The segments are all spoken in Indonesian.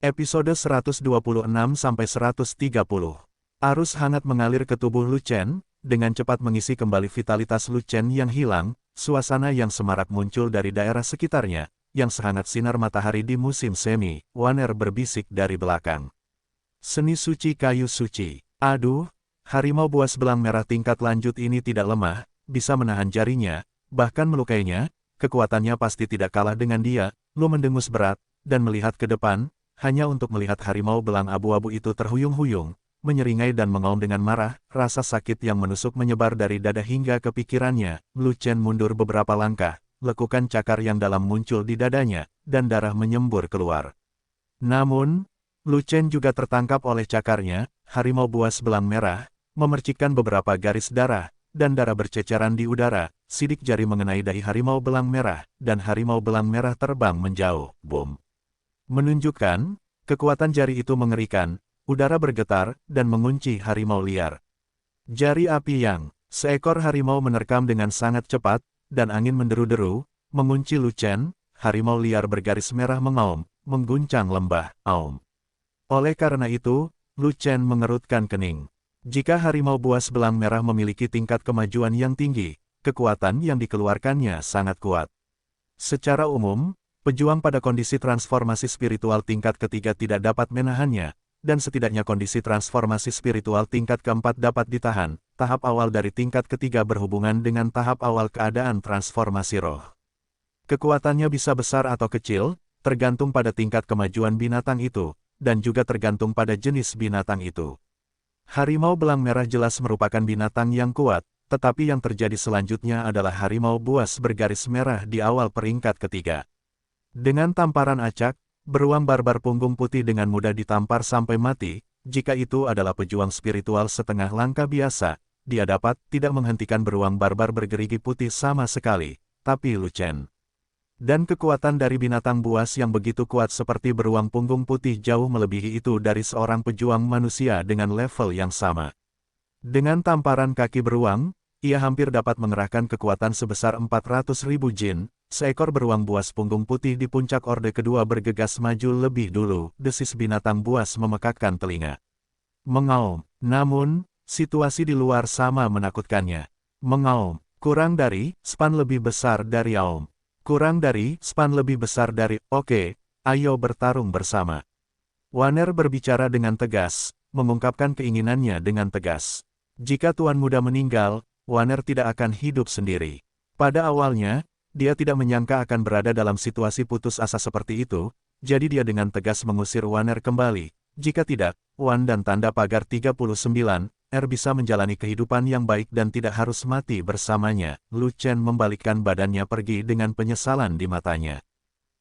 Episode 126-130. Arus hangat mengalir ke tubuh Lu Chen, dengan cepat mengisi kembali vitalitas Lu Chen yang hilang, suasana yang semarak muncul dari daerah sekitarnya, yang sehangat sinar matahari di musim semi. Waner berbisik dari belakang. Seni suci kayu suci. Aduh, harimau buas belang merah tingkat lanjut ini tidak lemah, bisa menahan jarinya, bahkan melukainya. Kekuatannya pasti tidak kalah dengan dia. Lu mendengus berat, dan melihat ke depan, hanya untuk melihat harimau belang abu-abu itu terhuyung-huyung, menyeringai dan mengaum dengan marah. Rasa sakit yang menusuk menyebar dari dada hingga ke pikirannya. Lu Chen mundur beberapa langkah, lekukan cakar yang dalam muncul di dadanya, dan darah menyembur keluar. Namun, Lu Chen juga tertangkap oleh cakarnya. Harimau buas belang merah memercikkan beberapa garis darah, dan darah berceceran di udara. Sidik jari mengenai dahi harimau belang merah, dan harimau belang merah terbang menjauh. Boom! Menunjukkan, kekuatan jari itu mengerikan. Udara bergetar, dan mengunci harimau liar. Jari api yang, seekor harimau menerkam dengan sangat cepat, dan angin menderu-deru, mengunci Lu Chen. Harimau liar bergaris merah mengaum, mengguncang lembah. Aum. Oleh karena itu, Lu Chen mengerutkan kening. Jika harimau buas belang merah memiliki tingkat kemajuan yang tinggi, kekuatan yang dikeluarkannya sangat kuat. Secara umum, pejuang pada kondisi transformasi spiritual tingkat ketiga tidak dapat menahannya, dan setidaknya kondisi transformasi spiritual tingkat keempat dapat ditahan. Tahap awal dari tingkat ketiga berhubungan dengan tahap awal keadaan transformasi roh. Kekuatannya bisa besar atau kecil, tergantung pada tingkat kemajuan binatang itu, dan juga tergantung pada jenis binatang itu. Harimau belang merah jelas merupakan binatang yang kuat, tetapi yang terjadi selanjutnya adalah harimau buas bergaris merah di awal peringkat ketiga. Dengan tamparan acak, beruang barbar punggung putih dengan mudah ditampar sampai mati. Jika itu adalah pejuang spiritual setengah langkah biasa, dia dapat tidak menghentikan beruang barbar bergerigi putih sama sekali, tapi Lu Chen. Dan kekuatan dari binatang buas yang begitu kuat seperti beruang punggung putih jauh melebihi itu dari seorang pejuang manusia dengan level yang sama. Dengan tamparan kaki beruang, ia hampir dapat mengerahkan kekuatan sebesar 400.000 jin. Seekor beruang buas punggung putih di puncak orde kedua bergegas maju lebih dulu. Desis binatang buas memekakkan telinga. Mengaum. Namun, situasi di luar sama menakutkannya. Mengaum. Kurang dari, span lebih besar dari aum. Kurang dari, span lebih besar dari, oke, ayo bertarung bersama. Waner berbicara dengan tegas, mengungkapkan keinginannya dengan tegas. Jika Tuan Muda meninggal, Waner tidak akan hidup sendiri. Pada awalnya, dia tidak menyangka akan berada dalam situasi putus asa seperti itu, jadi dia dengan tegas mengusir Waner kembali. Jika tidak, Wan dan tanda pagar 39, bisa menjalani kehidupan yang baik dan tidak harus mati bersamanya. Lu Chen membalikkan badannya pergi dengan penyesalan di matanya.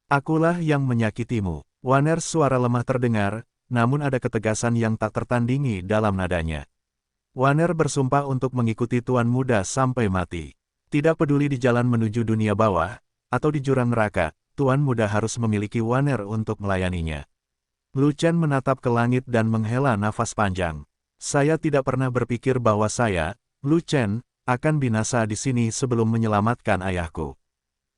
Akulah yang menyakitimu. Waner suara lemah terdengar, namun ada ketegasan yang tak tertandingi dalam nadanya. Waner bersumpah untuk mengikuti Tuan Muda sampai mati. Tidak peduli di jalan menuju dunia bawah, atau di jurang neraka, Tuan Muda harus memiliki Waner untuk melayaninya. Lu Chen menatap ke langit dan menghela nafas panjang. Saya tidak pernah berpikir bahwa saya, Lu Chen, akan binasa di sini sebelum menyelamatkan ayahku.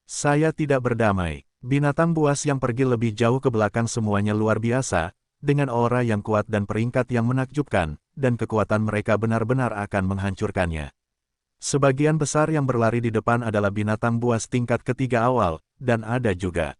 Saya tidak berdamai. Binatang buas yang pergi lebih jauh ke belakang semuanya luar biasa, dengan aura yang kuat dan peringkat yang menakjubkan, dan kekuatan mereka benar-benar akan menghancurkannya. Sebagian besar yang berlari di depan adalah binatang buas tingkat ketiga awal, dan ada juga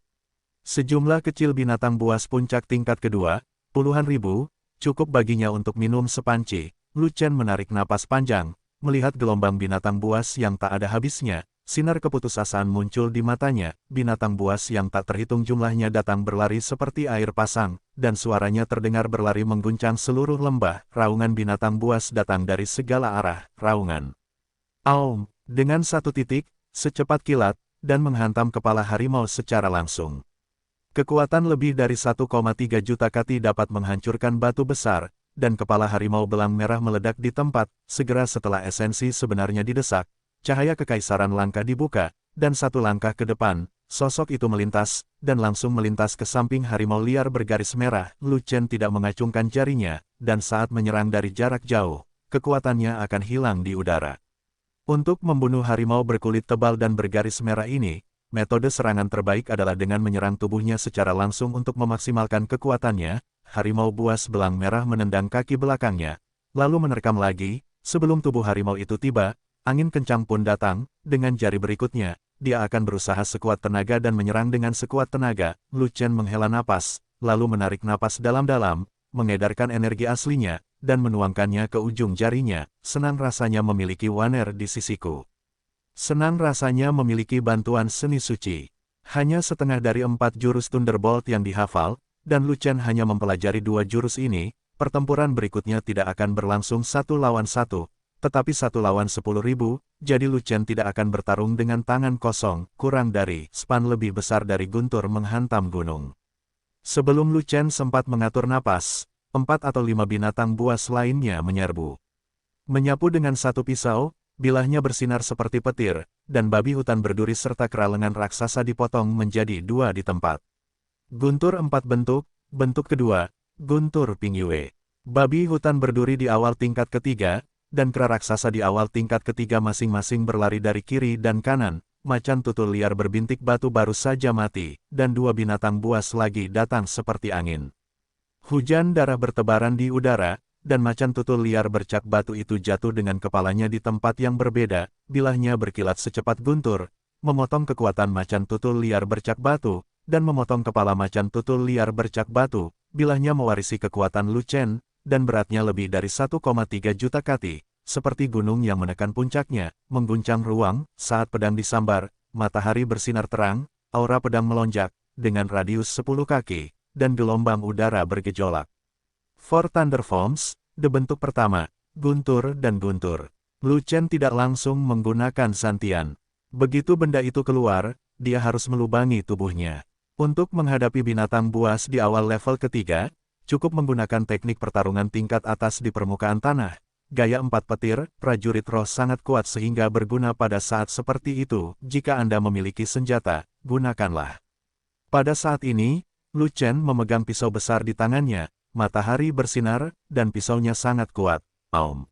sejumlah kecil binatang buas puncak tingkat kedua, puluhan ribu, cukup baginya untuk minum sepanci. Lu Chen menarik napas panjang, melihat gelombang binatang buas yang tak ada habisnya. Sinar keputusasaan muncul di matanya. Binatang buas yang tak terhitung jumlahnya datang berlari seperti air pasang, dan suaranya terdengar berlari mengguncang seluruh lembah. Raungan binatang buas datang dari segala arah. Raungan aum, dengan satu titik, secepat kilat, dan menghantam kepala harimau secara langsung. Kekuatan lebih dari 1,3 juta kati dapat menghancurkan batu besar, dan kepala harimau belang merah meledak di tempat. Segera setelah esensi sebenarnya didesak, cahaya kekaisaran langka dibuka, dan satu langkah ke depan, sosok itu melintas, dan langsung melintas ke samping harimau liar bergaris merah. Lu Chen tidak mengacungkan jarinya, dan saat menyerang dari jarak jauh, kekuatannya akan hilang di udara. Untuk membunuh harimau berkulit tebal dan bergaris merah ini, metode serangan terbaik adalah dengan menyerang tubuhnya secara langsung untuk memaksimalkan kekuatannya. Harimau buas belang merah menendang kaki belakangnya, lalu menerkam lagi. Sebelum tubuh harimau itu tiba, angin kencang pun datang. Dengan jari berikutnya, dia akan berusaha sekuat tenaga dan menyerang dengan sekuat tenaga. Lu Chen menghela napas, lalu menarik napas dalam-dalam, mengedarkan energi aslinya, dan menuangkannya ke ujung jarinya. Senang rasanya memiliki Waner di sisiku. Senang rasanya memiliki bantuan seni suci. Hanya setengah dari 4 jurus Thunderbolt yang dihafal, dan Lu Chen hanya mempelajari 2 jurus ini. Pertempuran berikutnya tidak akan berlangsung 1 lawan 1, tetapi 1 lawan 10.000, jadi Lu Chen tidak akan bertarung dengan tangan kosong. Kurang dari span lebih besar dari guntur menghantam gunung. Sebelum Lu Chen sempat mengatur napas, 4 atau 5 binatang buas lainnya menyerbu. Menyapu dengan satu pisau, bilahnya bersinar seperti petir, dan babi hutan berduri serta keralengan raksasa dipotong menjadi 2 di tempat. Guntur 4 bentuk, bentuk kedua, guntur pingyue. Babi hutan berduri di awal tingkat ketiga, dan kera raksasa di awal tingkat ketiga masing-masing berlari dari kiri dan kanan. Macan tutul liar berbintik batu baru saja mati, dan 2 binatang buas lagi datang seperti angin. Hujan darah bertebaran di udara, dan macan tutul liar bercak batu itu jatuh dengan kepalanya di tempat yang berbeda. Bilahnya berkilat secepat guntur, memotong kekuatan macan tutul liar bercak batu, dan memotong kepala macan tutul liar bercak batu. Bilahnya mewarisi kekuatan Lu Chen, dan beratnya lebih dari 1,3 juta kati. Seperti gunung yang menekan puncaknya, mengguncang ruang. Saat pedang disambar, matahari bersinar terang, aura pedang melonjak, dengan radius 10 kaki, dan gelombang udara bergejolak. Four Thunder Forms, the bentuk pertama, guntur dan guntur. Lu Chen tidak langsung menggunakan santian. Begitu benda itu keluar, dia harus melubangi tubuhnya. Untuk menghadapi binatang buas di awal level ketiga, cukup menggunakan teknik pertarungan tingkat atas di permukaan tanah. Gaya 4 petir, prajurit roh sangat kuat sehingga berguna pada saat seperti itu. Jika Anda memiliki senjata, gunakanlah. Pada saat ini, Lu Chen memegang pisau besar di tangannya, matahari bersinar, dan pisaunya sangat kuat. Aum.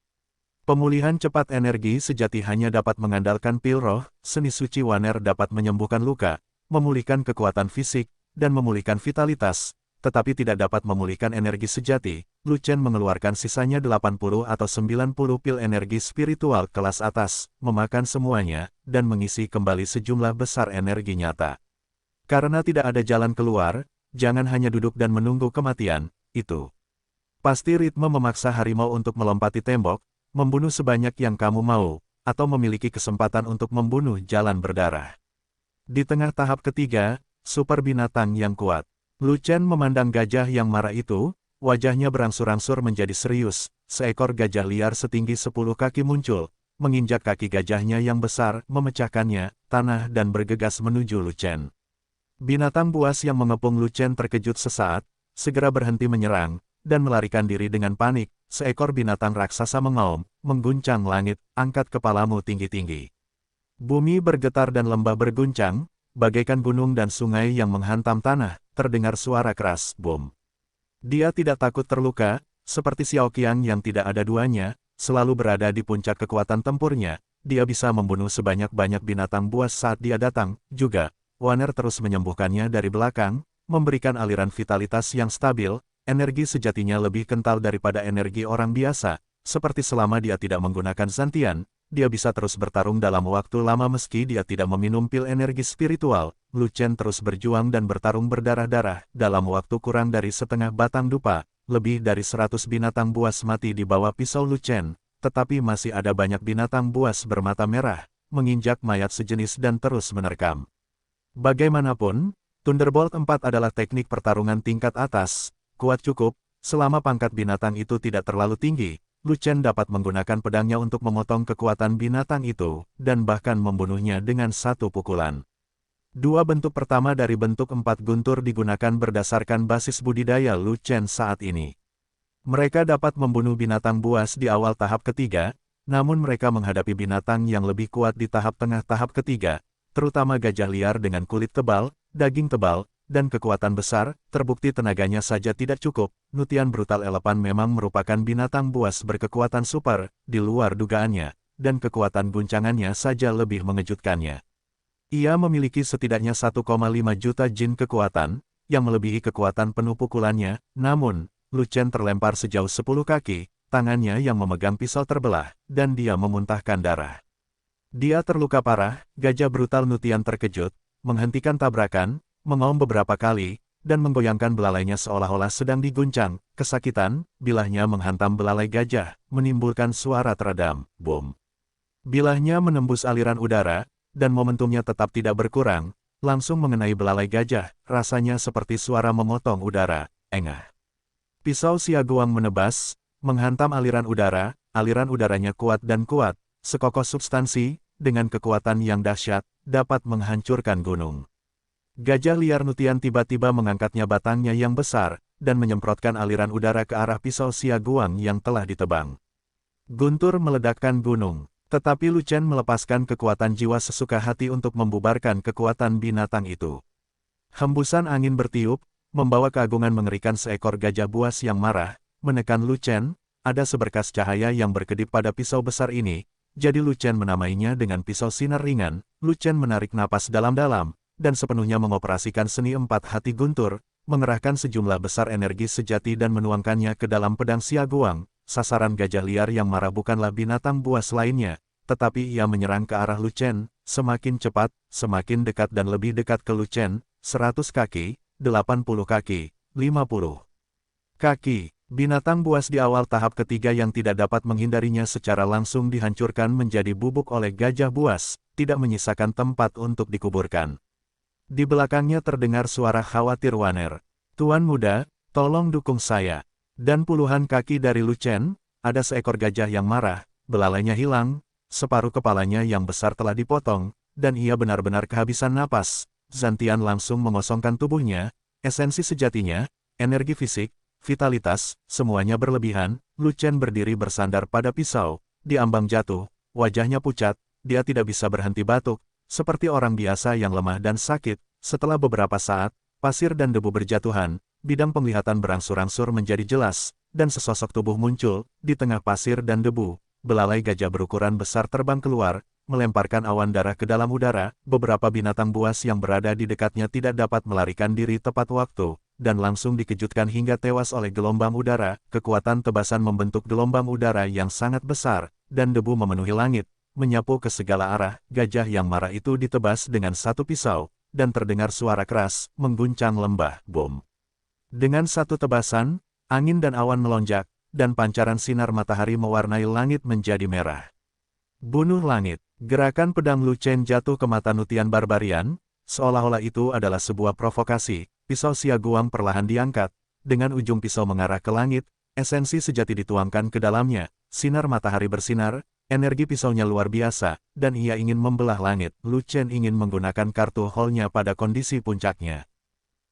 Pemulihan cepat energi sejati hanya dapat mengandalkan pil roh. Seni suci Waner dapat menyembuhkan luka, memulihkan kekuatan fisik, dan memulihkan vitalitas, tetapi tidak dapat memulihkan energi sejati. Lu Chen mengeluarkan sisanya 80 atau 90 pil energi spiritual kelas atas, memakan semuanya, dan mengisi kembali sejumlah besar energi nyata. Karena tidak ada jalan keluar, jangan hanya duduk dan menunggu kematian. Itu pasti ritme memaksa harimau untuk melompati tembok, membunuh sebanyak yang kamu mau, atau memiliki kesempatan untuk membunuh jalan berdarah. Di tengah tahap ketiga, super binatang yang kuat. Lu Chen memandang gajah yang marah itu, wajahnya berangsur-angsur menjadi serius. Seekor gajah liar setinggi 10 kaki muncul, menginjak kaki gajahnya yang besar, memecahkannya, tanah dan bergegas menuju Lu Chen. Binatang buas yang mengepung Lu Chen terkejut sesaat, segera berhenti menyerang, dan melarikan diri dengan panik. Seekor binatang raksasa mengaum, mengguncang langit, angkat kepalamu tinggi-tinggi. Bumi bergetar dan lembah berguncang, bagaikan gunung dan sungai yang menghantam tanah. Terdengar suara keras, bom. Dia tidak takut terluka, seperti Xiao Qiang yang tidak ada duanya, selalu berada di puncak kekuatan tempurnya. Dia bisa membunuh sebanyak-banyak binatang buas saat dia datang, juga. Waner terus menyembuhkannya dari belakang, memberikan aliran vitalitas yang stabil. Energi sejatinya lebih kental daripada energi orang biasa, seperti selama dia tidak menggunakan santian. Dia bisa terus bertarung dalam waktu lama meski dia tidak meminum pil energi spiritual. Lu Chen terus berjuang dan bertarung berdarah-darah. Dalam waktu kurang dari setengah batang dupa, lebih dari 100 binatang buas mati di bawah pisau Lu Chen. Tetapi masih ada banyak binatang buas bermata merah, menginjak mayat sejenis dan terus menerkam. Bagaimanapun, Thunderbolt 4 adalah teknik pertarungan tingkat atas, kuat cukup, selama pangkat binatang itu tidak terlalu tinggi. Lu Chen dapat menggunakan pedangnya untuk memotong kekuatan binatang itu, dan bahkan membunuhnya dengan satu pukulan. 2 bentuk pertama dari bentuk 4 guntur digunakan berdasarkan basis budidaya Lu Chen saat ini. Mereka dapat membunuh binatang buas di awal tahap ketiga, namun mereka menghadapi binatang yang lebih kuat di tahap tengah tahap ketiga, terutama gajah liar dengan kulit tebal, daging tebal, dan kekuatan besar. Terbukti tenaganya saja tidak cukup. Nutian brutal elepan memang merupakan binatang buas berkekuatan super, di luar dugaannya, dan kekuatan guncangannya saja lebih mengejutkannya. Ia memiliki setidaknya 1,5 juta jin kekuatan, yang melebihi kekuatan penuh pukulannya, namun, Lu Chen terlempar sejauh 10 kaki, tangannya yang memegang pisau terbelah, dan dia memuntahkan darah. Dia terluka parah, gajah brutal Nutian terkejut, menghentikan tabrakan, mengaum beberapa kali, dan menggoyangkan belalainya seolah-olah sedang diguncang, kesakitan, bilahnya menghantam belalai gajah, menimbulkan suara teredam, boom. Bilahnya menembus aliran udara, dan momentumnya tetap tidak berkurang, langsung mengenai belalai gajah, rasanya seperti suara memotong udara, engah. Pisau Xiaoguang menebas, menghantam aliran udaranya kuat dan kuat, sekokoh substansi, dengan kekuatan yang dahsyat, dapat menghancurkan gunung. Gajah liar Nutian tiba-tiba mengangkatnya batangnya yang besar, dan menyemprotkan aliran udara ke arah pisau Xiaoguang yang telah ditebang. Guntur meledakkan gunung, tetapi Lu Chen melepaskan kekuatan jiwa sesuka hati untuk membubarkan kekuatan binatang itu. Hembusan angin bertiup, membawa keagungan mengerikan seekor gajah buas yang marah, menekan Lu Chen, ada seberkas cahaya yang berkedip pada pisau besar ini, jadi Lu Chen menamainya dengan pisau sinar ringan. Lu Chen menarik napas dalam-dalam, dan sepenuhnya mengoperasikan seni empat hati guntur, mengerahkan sejumlah besar energi sejati dan menuangkannya ke dalam pedang Xiaoguang. Sasaran gajah liar yang marah bukanlah binatang buas lainnya, tetapi ia menyerang ke arah Lu Chen, semakin cepat, semakin dekat dan lebih dekat ke Lu Chen, 100 kaki, 80 kaki, 50 kaki. Binatang buas di awal tahap ketiga yang tidak dapat menghindarinya secara langsung dihancurkan menjadi bubuk oleh gajah buas, tidak menyisakan tempat untuk dikuburkan. Di belakangnya terdengar suara khawatir Waner. "Tuan muda, tolong dukung saya." Dan puluhan kaki dari Lu Chen, ada seekor gajah yang marah, belalainya hilang, separuh kepalanya yang besar telah dipotong, dan ia benar-benar kehabisan napas. Zantian langsung mengosongkan tubuhnya, esensi sejatinya, energi fisik, vitalitas, semuanya berlebihan. Lu Chen berdiri bersandar pada pisau, diambang jatuh, wajahnya pucat, dia tidak bisa berhenti batuk, seperti orang biasa yang lemah dan sakit. Setelah beberapa saat, pasir dan debu berjatuhan, bidang penglihatan berangsur-angsur menjadi jelas, dan sesosok tubuh muncul, di tengah pasir dan debu. Belalai gajah berukuran besar terbang keluar, melemparkan awan darah ke dalam udara. Beberapa binatang buas yang berada di dekatnya tidak dapat melarikan diri tepat waktu, dan langsung dikejutkan hingga tewas oleh gelombang udara. Kekuatan tebasan membentuk gelombang udara yang sangat besar, dan debu memenuhi langit, menyapu ke segala arah. Gajah yang marah itu ditebas dengan satu pisau, dan terdengar suara keras, mengguncang lembah, bom. Dengan satu tebasan, angin dan awan melonjak, dan pancaran sinar matahari mewarnai langit menjadi merah. Bunuh langit. Gerakan pedang Lu Chen jatuh ke mata Nutian Barbarian, seolah-olah itu adalah sebuah provokasi. Pisau Xiaoguang perlahan diangkat, dengan ujung pisau mengarah ke langit, esensi sejati dituangkan ke dalamnya, sinar matahari bersinar, energi pisaunya luar biasa, dan ia ingin membelah langit. Lu Chen ingin menggunakan kartu hall-nya pada kondisi puncaknya.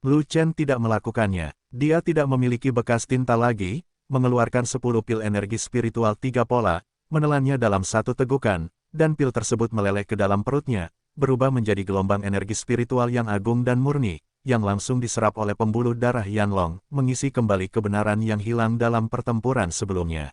Lu Chen tidak melakukannya. Dia tidak memiliki bekas tinta lagi, mengeluarkan 10 pil energi spiritual 3 pola, menelannya dalam satu tegukan, dan pil tersebut meleleh ke dalam perutnya, berubah menjadi gelombang energi spiritual yang agung dan murni, yang langsung diserap oleh pembuluh darah Yanlong, mengisi kembali kebenaran yang hilang dalam pertempuran sebelumnya.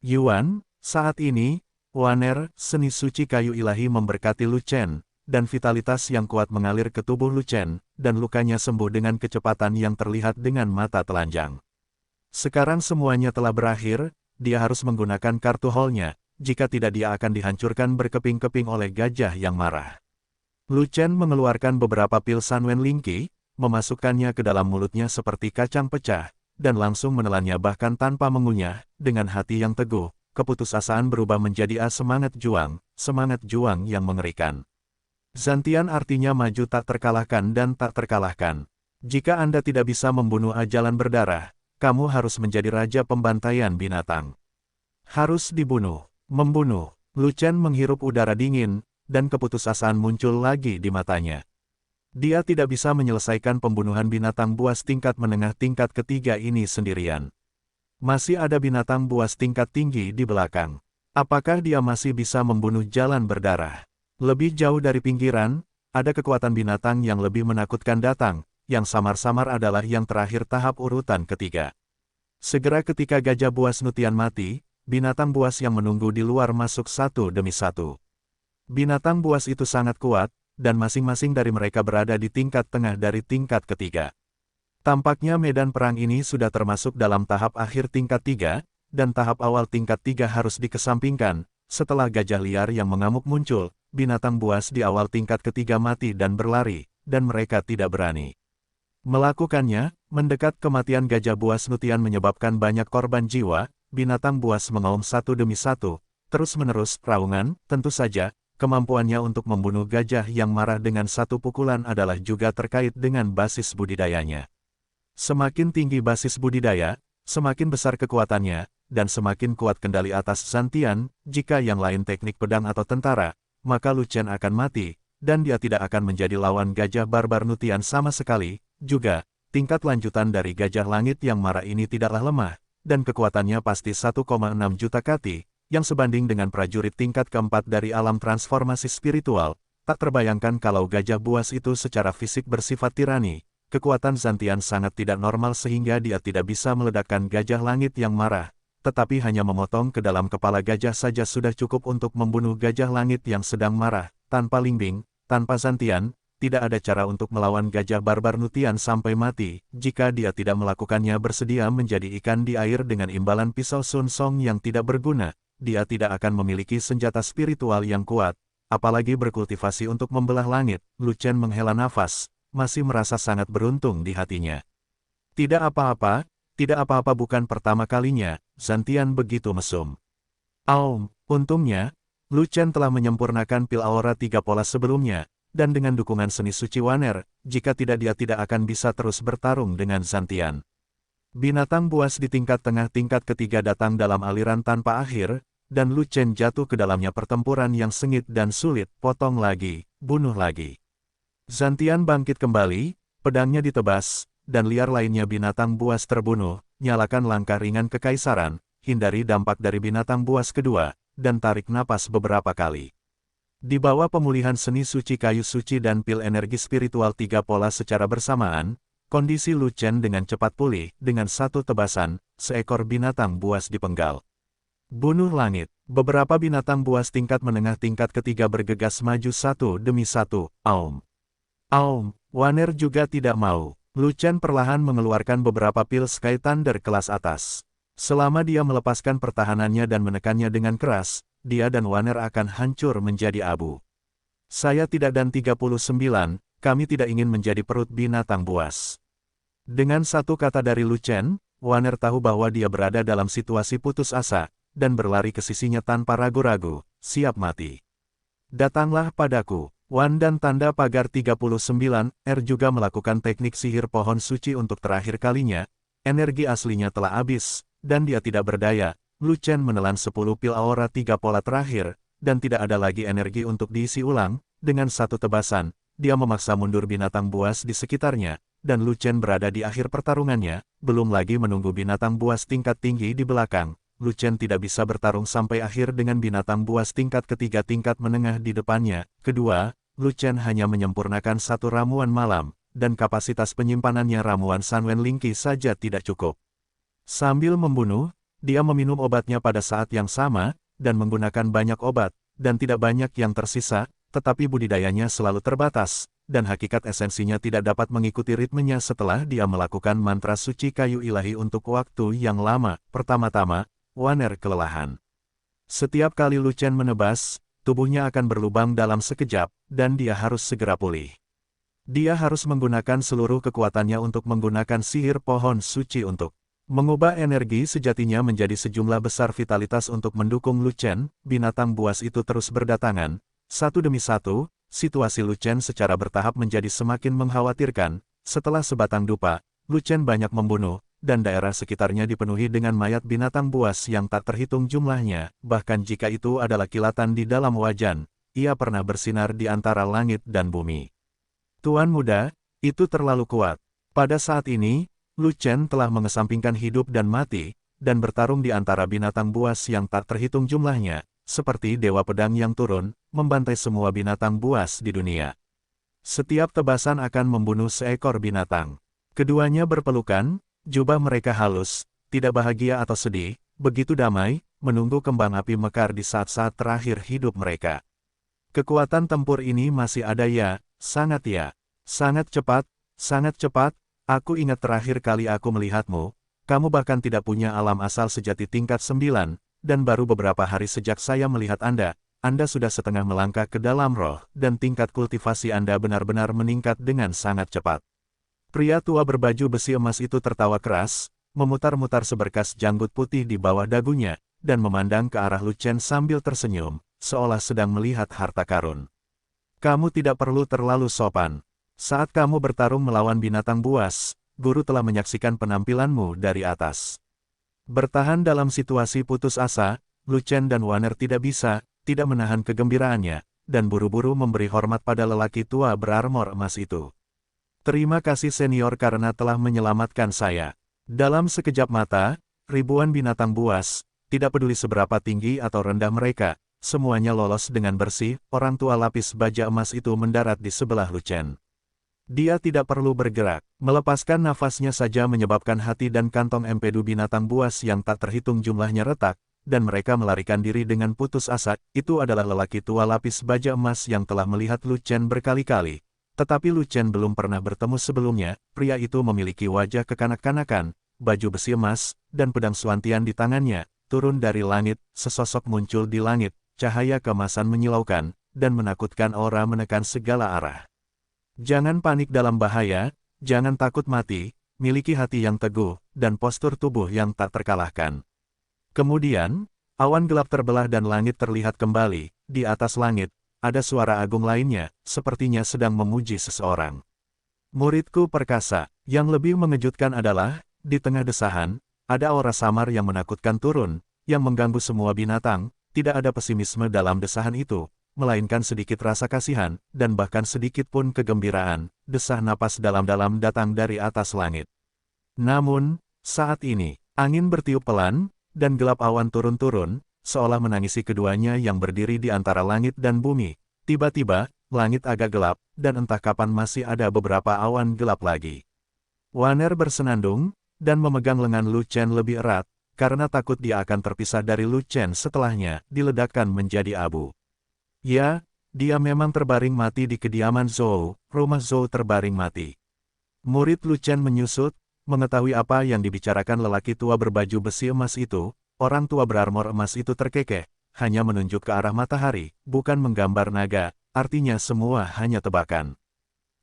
Yuan, saat ini, Waner, seni suci kayu ilahi memberkati Lu Chen, dan vitalitas yang kuat mengalir ke tubuh Lu Chen, dan lukanya sembuh dengan kecepatan yang terlihat dengan mata telanjang. Sekarang semuanya telah berakhir, dia harus menggunakan kartu hall-nya, jika tidak dia akan dihancurkan berkeping-keping oleh gajah yang marah. Lu Chen mengeluarkan beberapa pil Sanwen Lingqi, memasukkannya ke dalam mulutnya seperti kacang pecah, dan langsung menelannya bahkan tanpa mengunyah. Dengan hati yang teguh, keputusasaan berubah menjadi semangat juang yang mengerikan. Zantian artinya maju tak terkalahkan dan tak terkalahkan. Jika Anda tidak bisa membunuh ajalan berdarah, kamu harus menjadi raja pembantaian binatang. Harus dibunuh. Membunuh. Lu Chen menghirup udara dingin, dan keputusasaan muncul lagi di matanya. Dia tidak bisa menyelesaikan pembunuhan binatang buas tingkat menengah tingkat ketiga ini sendirian. Masih ada binatang buas tingkat tinggi di belakang. Apakah dia masih bisa membunuh jalan berdarah? Lebih jauh dari pinggiran, ada kekuatan binatang yang lebih menakutkan datang, yang samar-samar adalah yang terakhir tahap urutan ketiga. Segera ketika gajah buas Nutian mati, binatang buas yang menunggu di luar masuk satu demi satu. Binatang buas itu sangat kuat, dan masing-masing dari mereka berada di tingkat tengah dari tingkat ketiga. Tampaknya medan perang ini sudah termasuk dalam tahap akhir tingkat 3, dan tahap awal tingkat 3 harus dikesampingkan. Setelah gajah liar yang mengamuk muncul, binatang buas di awal tingkat ketiga mati dan berlari, dan mereka tidak berani melakukannya. Mendekat kematian gajah buas Nutian menyebabkan banyak korban jiwa, binatang buas mengaum satu demi satu, terus-menerus raungan. Tentu saja, kemampuannya untuk membunuh gajah yang marah dengan satu pukulan adalah juga terkait dengan basis budidayanya. Semakin tinggi basis budidaya, semakin besar kekuatannya, dan semakin kuat kendali atas Zantian. Jika yang lain teknik pedang atau tentara, maka Lu Chen akan mati, dan dia tidak akan menjadi lawan gajah barbar Nutian sama sekali. Juga, tingkat lanjutan dari gajah langit yang marah ini tidaklah lemah, dan kekuatannya pasti 1,6 juta kati, yang sebanding dengan prajurit tingkat keempat dari alam transformasi spiritual. Tak terbayangkan kalau gajah buas itu secara fisik bersifat tirani. Kekuatan Zantian sangat tidak normal sehingga dia tidak bisa meledakkan gajah langit yang marah, tetapi hanya memotong ke dalam kepala gajah saja sudah cukup untuk membunuh gajah langit yang sedang marah. Tanpa Lingbing, tanpa Zantian, tidak ada cara untuk melawan gajah barbar Nutian sampai mati. Jika dia tidak melakukannya bersedia menjadi ikan di air dengan imbalan pisau Sun Song yang tidak berguna, dia tidak akan memiliki senjata spiritual yang kuat, apalagi berkultivasi untuk membelah langit. Lu Chen menghela nafas, masih merasa sangat beruntung di hatinya. Tidak apa-apa bukan pertama kalinya, Zantian begitu mesum. Untungnya, Lu Chen telah menyempurnakan pil aura 3 pola sebelumnya, dan dengan dukungan seni suci Waner, jika tidak dia tidak akan bisa terus bertarung dengan Zantian. Binatang buas di tingkat tengah tingkat ketiga datang dalam aliran tanpa akhir, dan Lu Chen jatuh ke dalamnya pertempuran yang sengit dan sulit. Potong lagi, bunuh lagi. Zantian bangkit kembali, pedangnya ditebas, dan liar lainnya binatang buas terbunuh. Nyalakan langkah ringan kekaisaran, hindari dampak dari binatang buas kedua, dan tarik napas beberapa kali. Di bawah pemulihan seni suci kayu suci dan pil energi spiritual 3 pola secara bersamaan, kondisi Lu Chen dengan cepat pulih. Dengan satu tebasan, seekor binatang buas dipenggal. Bunuh langit. Beberapa binatang buas tingkat menengah tingkat ketiga bergegas maju satu demi satu. Waner juga tidak mau. Lu Chen perlahan mengeluarkan beberapa pil Sky Thunder kelas atas. Selama dia melepaskan pertahanannya dan menekannya dengan keras, dia dan Waner akan hancur menjadi abu. Saya tidak dan 39, kami tidak ingin menjadi perut binatang buas. Dengan satu kata dari Lu Chen, Waner tahu bahwa dia berada dalam situasi putus asa, dan berlari ke sisinya tanpa ragu-ragu, siap mati. Datanglah padaku. Wan dan tanda pagar 39, juga melakukan teknik sihir pohon suci untuk terakhir kalinya. Energi aslinya telah habis, dan dia tidak berdaya. Lu Chen menelan 10 pil aura 3 pola terakhir, dan tidak ada lagi energi untuk diisi ulang. Dengan satu tebasan, dia memaksa mundur binatang buas di sekitarnya, dan Lu Chen berada di akhir pertarungannya. Belum lagi menunggu binatang buas tingkat tinggi di belakang, Lu Chen tidak bisa bertarung sampai akhir dengan binatang buas tingkat ketiga tingkat menengah di depannya. Kedua, Lu Chen hanya menyempurnakan satu ramuan malam, dan kapasitas penyimpanannya ramuan Sanwen Lingqi saja tidak cukup. Sambil membunuh, dia meminum obatnya pada saat yang sama, dan menggunakan banyak obat, dan tidak banyak yang tersisa, tetapi budidayanya selalu terbatas, dan hakikat esensinya tidak dapat mengikuti ritmenya setelah dia melakukan mantra suci kayu ilahi untuk waktu yang lama. Pertama-tama, Waner kelelahan. Setiap kali Lu Chen menebas, tubuhnya akan berlubang dalam sekejap, dan dia harus segera pulih. Dia harus menggunakan seluruh kekuatannya untuk menggunakan sihir pohon suci untuk mengubah energi sejatinya menjadi sejumlah besar vitalitas untuk mendukung Lu Chen. Binatang buas itu terus berdatangan, satu demi satu. Situasi Lu Chen secara bertahap menjadi semakin mengkhawatirkan. Setelah sebatang dupa, Lu Chen banyak membunuh, dan daerah sekitarnya dipenuhi dengan mayat binatang buas yang tak terhitung jumlahnya. Bahkan jika itu adalah kilatan di dalam wajan, ia pernah bersinar di antara langit dan bumi. Tuan muda, itu terlalu kuat. Pada saat ini, Lu Chen telah mengesampingkan hidup dan mati, dan bertarung di antara binatang buas yang tak terhitung jumlahnya, seperti dewa pedang yang turun, membantai semua binatang buas di dunia. Setiap tebasan akan membunuh seekor binatang. Keduanya berpelukan, jubah mereka halus, tidak bahagia atau sedih, begitu damai, menunggu kembang api mekar di saat-saat terakhir hidup mereka. Kekuatan tempur ini masih ada ya, sangat ya. Sangat cepat, aku ingat terakhir kali aku melihatmu, kamu bahkan tidak punya alam asal sejati tingkat 9, dan baru beberapa hari sejak saya melihat Anda sudah setengah melangkah ke dalam roh, dan tingkat kultivasi Anda benar-benar meningkat dengan sangat cepat. Pria tua berbaju besi emas itu tertawa keras, memutar-mutar seberkas janggut putih di bawah dagunya, dan memandang ke arah Lu Chen sambil tersenyum, seolah sedang melihat harta karun. Kamu tidak perlu terlalu sopan. Saat kamu bertarung melawan binatang buas, guru telah menyaksikan penampilanmu dari atas. Bertahan dalam situasi putus asa, Lu Chen dan Wanner tidak menahan kegembiraannya, dan buru-buru memberi hormat pada lelaki tua berarmor emas itu. Terima kasih senior karena telah menyelamatkan saya. Dalam sekejap mata, ribuan binatang buas, tidak peduli seberapa tinggi atau rendah mereka, semuanya lolos dengan bersih. Orang tua lapis baja emas itu mendarat di sebelah Lu Chen. Dia tidak perlu bergerak, melepaskan nafasnya saja menyebabkan hati dan kantong empedu binatang buas yang tak terhitung jumlahnya retak, dan mereka melarikan diri dengan putus asa. Itu adalah lelaki tua lapis baja emas yang telah melihat Lu Chen berkali-kali. Tetapi Lu Chen belum pernah bertemu sebelumnya. Pria itu memiliki wajah kekanak-kanakan, baju besi emas, dan pedang suantian di tangannya. Turun dari langit, sesosok muncul di langit, cahaya keemasan menyilaukan, dan menakutkan aura menekan segala arah. Jangan panik dalam bahaya, jangan takut mati, miliki hati yang teguh, dan postur tubuh yang tak terkalahkan. Kemudian, awan gelap terbelah dan langit terlihat kembali. Di atas langit, ada suara agung lainnya, sepertinya sedang memuji seseorang. Muridku perkasa. Yang lebih mengejutkan adalah, di tengah desahan, ada aura samar yang menakutkan turun, yang mengganggu semua binatang. Tidak ada pesimisme dalam desahan itu, melainkan sedikit rasa kasihan, dan bahkan sedikit pun kegembiraan. Desah napas dalam-dalam datang dari atas langit. Namun, saat ini, angin bertiup pelan, dan gelap awan turun-turun, seolah menangisi keduanya yang berdiri di antara langit dan bumi. Tiba-tiba, langit agak gelap, dan entah kapan masih ada beberapa awan gelap lagi. Wanner bersenandung, dan memegang lengan Lu Chen lebih erat, karena takut dia akan terpisah dari Lu Chen setelahnya, diledakkan menjadi abu. Ya, dia memang terbaring mati di kediaman Zhou, rumah Zhou terbaring mati. Murid Lu Chen menyusut, mengetahui apa yang dibicarakan lelaki tua berbaju besi emas itu. Orang tua berarmor emas itu terkekeh, hanya menunjuk ke arah matahari, bukan menggambar naga, artinya semua hanya tebakan.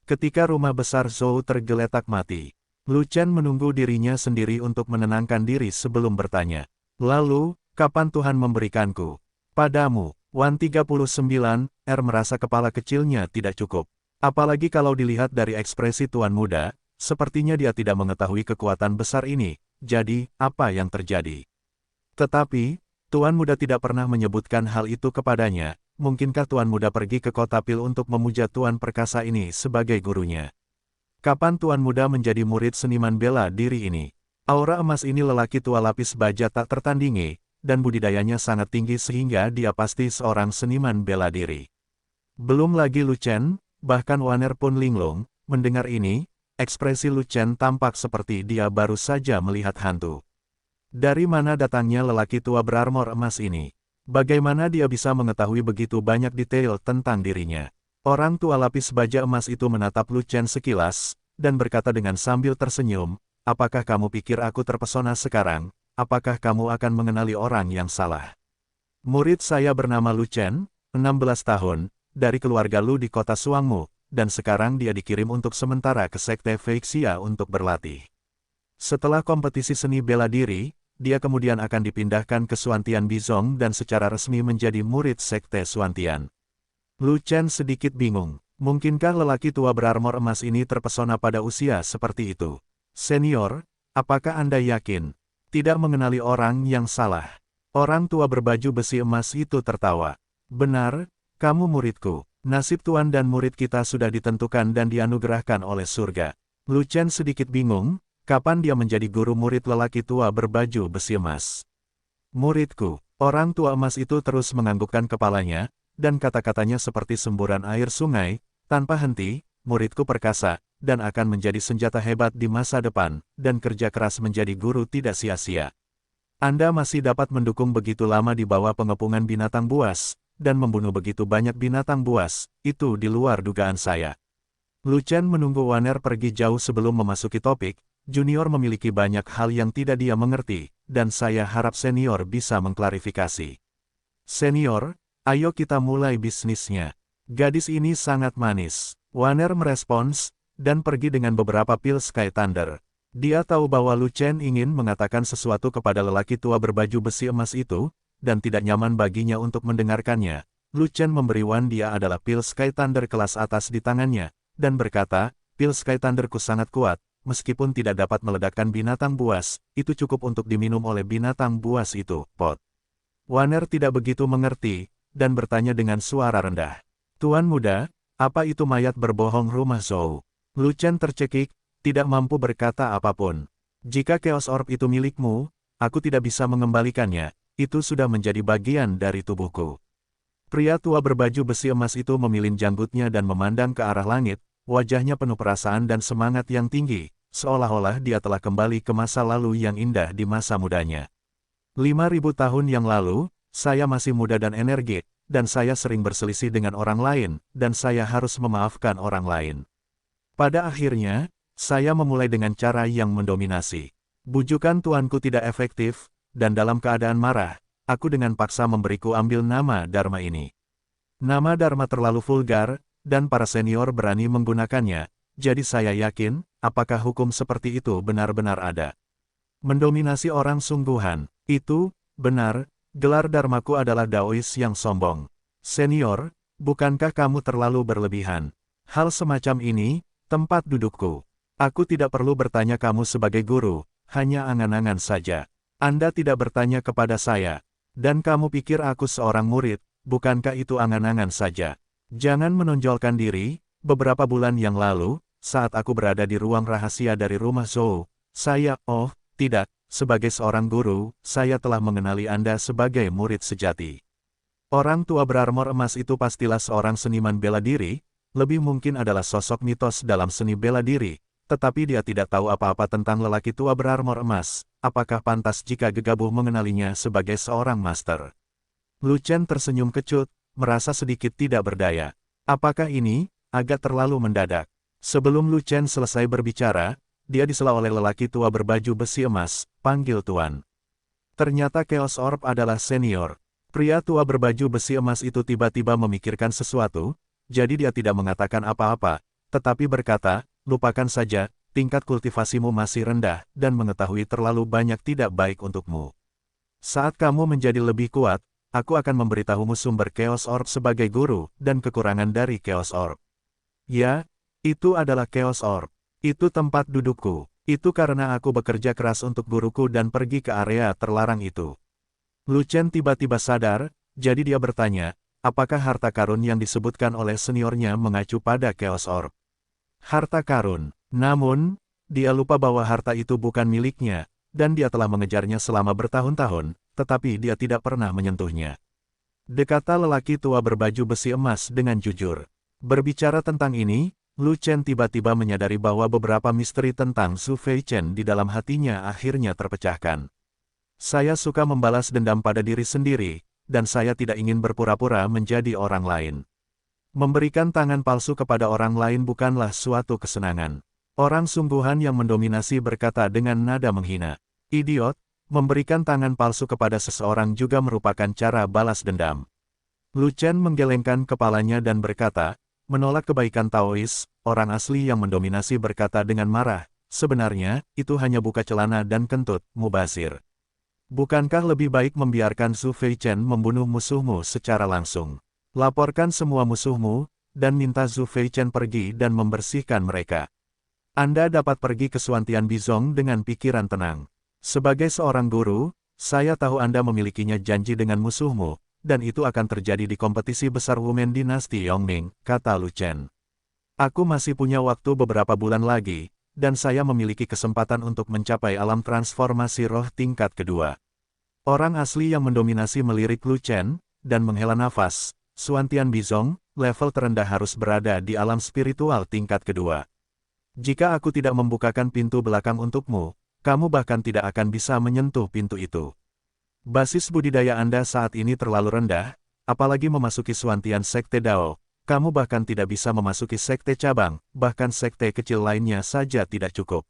Ketika rumah besar Zhou tergeletak mati, Lu Chen menunggu dirinya sendiri untuk menenangkan diri sebelum bertanya. Lalu, kapan Tuhan memberikanku padamu? Wan 39, merasa kepala kecilnya tidak cukup. Apalagi kalau dilihat dari ekspresi Tuan Muda, sepertinya dia tidak mengetahui kekuatan besar ini. Jadi, apa yang terjadi? Tetapi, Tuan Muda tidak pernah menyebutkan hal itu kepadanya. Mungkinkah Tuan Muda pergi ke kota Pil untuk memuja Tuan Perkasa ini sebagai gurunya? Kapan Tuan Muda menjadi murid seniman bela diri ini? Aura emas ini lelaki tua lapis baja tak tertandingi, dan budidayanya sangat tinggi sehingga dia pasti seorang seniman bela diri. Belum lagi Lu Chen, bahkan Wanner pun linglung. Mendengar ini, ekspresi Lu Chen tampak seperti dia baru saja melihat hantu. Dari mana datangnya lelaki tua berarmor emas ini? Bagaimana dia bisa mengetahui begitu banyak detail tentang dirinya? Orang tua lapis baja emas itu menatap Lu Chen sekilas, dan berkata dengan sambil tersenyum, apakah kamu pikir aku terpesona sekarang? Apakah kamu akan mengenali orang yang salah? Murid saya bernama Lu Chen, 16 tahun, dari keluarga Lu di kota Suangmu, dan sekarang dia dikirim untuk sementara ke Sekte Feixia untuk berlatih. Setelah kompetisi seni bela diri, dia kemudian akan dipindahkan ke Suantian Bizong dan secara resmi menjadi murid Sekte Suantian. Lu Chen sedikit bingung. Mungkinkah lelaki tua berarmor emas ini terpesona pada usia seperti itu? Senior, apakah Anda yakin tidak mengenali orang yang salah? Orang tua berbaju besi emas itu tertawa. Benar, kamu muridku. Nasib tuan dan murid kita sudah ditentukan dan dianugerahkan oleh surga. Lu Chen sedikit bingung, kapan dia menjadi guru murid lelaki tua berbaju besi emas? Muridku. Orang tua emas itu terus menganggukkan kepalanya, dan kata-katanya seperti semburan air sungai, tanpa henti, muridku perkasa, dan akan menjadi senjata hebat di masa depan, dan kerja keras menjadi guru tidak sia-sia. Anda masih dapat mendukung begitu lama di bawah pengepungan binatang buas, dan membunuh begitu banyak binatang buas, itu di luar dugaan saya. Lu Chen menunggu Wanner pergi jauh sebelum memasuki topik. Junior memiliki banyak hal yang tidak dia mengerti, dan saya harap senior bisa mengklarifikasi. Senior, ayo kita mulai bisnisnya. Gadis ini sangat manis. Wanner merespons, dan pergi dengan beberapa pil Sky Thunder. Dia tahu bahwa Lu Chen ingin mengatakan sesuatu kepada lelaki tua berbaju besi emas itu, dan tidak nyaman baginya untuk mendengarkannya. Lu Chen memberi Wan dia adalah pil Sky Thunder kelas atas di tangannya, dan berkata, pil Sky Thunderku sangat kuat. Meskipun tidak dapat meledakkan binatang buas, itu cukup untuk diminum oleh binatang buas itu, Pot. Wanner tidak begitu mengerti, dan bertanya dengan suara rendah. Tuan muda, apa itu mayat berbohong rumah Zhou? Lu Chen tercekik, tidak mampu berkata apapun. Jika Chaos Orb itu milikmu, aku tidak bisa mengembalikannya, itu sudah menjadi bagian dari tubuhku. Pria tua berbaju besi emas itu memilin janggutnya dan memandang ke arah langit. Wajahnya penuh perasaan dan semangat yang tinggi, seolah-olah dia telah kembali ke masa lalu yang indah di masa mudanya. 5.000 tahun yang lalu, saya masih muda dan energik, dan saya sering berselisih dengan orang lain, dan saya harus memaafkan orang lain. Pada akhirnya, saya memulai dengan cara yang mendominasi. Bujukan tuanku tidak efektif, dan dalam keadaan marah, aku dengan paksa memberiku ambil nama Dharma ini. Nama Dharma terlalu vulgar, dan para senior berani menggunakannya, jadi saya yakin, apakah hukum seperti itu benar-benar ada. Mendominasi orang sungguhan, itu, benar, gelar Dharmaku adalah Daois yang sombong. Senior, bukankah kamu terlalu berlebihan? Hal semacam ini, tempat dudukku. Aku tidak perlu bertanya kamu sebagai guru, hanya angan-angan saja. Anda tidak bertanya kepada saya, dan kamu pikir aku seorang murid, bukankah itu angan-angan saja? Jangan menonjolkan diri. Beberapa bulan yang lalu, saat aku berada di ruang rahasia dari rumah Zhou, tidak, sebagai seorang guru, saya telah mengenali Anda sebagai murid sejati. Orang tua berarmor emas itu pastilah seorang seniman bela diri, lebih mungkin adalah sosok mitos dalam seni bela diri, tetapi dia tidak tahu apa-apa tentang lelaki tua berarmor emas. Apakah pantas jika gegabah mengenalinya sebagai seorang master? Lu Chen tersenyum kecut, merasa sedikit tidak berdaya. Apakah ini agak terlalu mendadak? Sebelum Lu Chen selesai berbicara, dia disela oleh lelaki tua berbaju besi emas, panggil tuan. Ternyata Chaos Orb adalah senior. Pria tua berbaju besi emas itu tiba-tiba memikirkan sesuatu, jadi dia tidak mengatakan apa-apa, tetapi berkata, lupakan saja, tingkat kultivasimu masih rendah, dan mengetahui terlalu banyak tidak baik untukmu. Saat kamu menjadi lebih kuat, aku akan memberitahumu sumber Chaos Orb sebagai guru, dan kekurangan dari Chaos Orb. Ya, itu adalah Chaos Orb. Itu tempat dudukku. Itu karena aku bekerja keras untuk guruku dan pergi ke area terlarang itu. Lu Chen tiba-tiba sadar, jadi dia bertanya, apakah harta karun yang disebutkan oleh seniornya mengacu pada Chaos Orb? Harta karun. Namun, dia lupa bahwa harta itu bukan miliknya, dan dia telah mengejarnya selama bertahun-tahun, tetapi dia tidak pernah menyentuhnya. Dekata lelaki tua berbaju besi emas dengan jujur. Berbicara tentang ini, Lu Chen tiba-tiba menyadari bahwa beberapa misteri tentang Zhu Feichen di dalam hatinya akhirnya terpecahkan. Saya suka membalas dendam pada diri sendiri, dan saya tidak ingin berpura-pura menjadi orang lain. Memberikan tangan palsu kepada orang lain bukanlah suatu kesenangan. Orang sungguhan yang mendominasi berkata dengan nada menghina. Idiot, memberikan tangan palsu kepada seseorang juga merupakan cara balas dendam. Lu Chen menggelengkan kepalanya dan berkata, menolak kebaikan Taois, orang asli yang mendominasi berkata dengan marah, sebenarnya, itu hanya buka celana dan kentut, mubazir. Bukankah lebih baik membiarkan Zhu Feichen membunuh musuhmu secara langsung? Laporkan semua musuhmu, dan minta Zhu Feichen pergi dan membersihkan mereka. Anda dapat pergi ke Suantian Bizong dengan pikiran tenang. Sebagai seorang guru, saya tahu Anda memilikinya janji dengan musuhmu, dan itu akan terjadi di kompetisi besar Women Dinasti Yongning, kata Lu Chen. Aku masih punya waktu beberapa bulan lagi, dan saya memiliki kesempatan untuk mencapai alam transformasi roh tingkat kedua. Orang asli yang mendominasi melirik Lu Chen, dan menghela nafas. Suantian Bizong, level terendah harus berada di alam spiritual tingkat kedua. Jika aku tidak membukakan pintu belakang untukmu, kamu bahkan tidak akan bisa menyentuh pintu itu. Basis budidaya Anda saat ini terlalu rendah, apalagi memasuki Suantian Sekte Dao. Kamu bahkan tidak bisa memasuki sekte cabang, bahkan sekte kecil lainnya saja tidak cukup.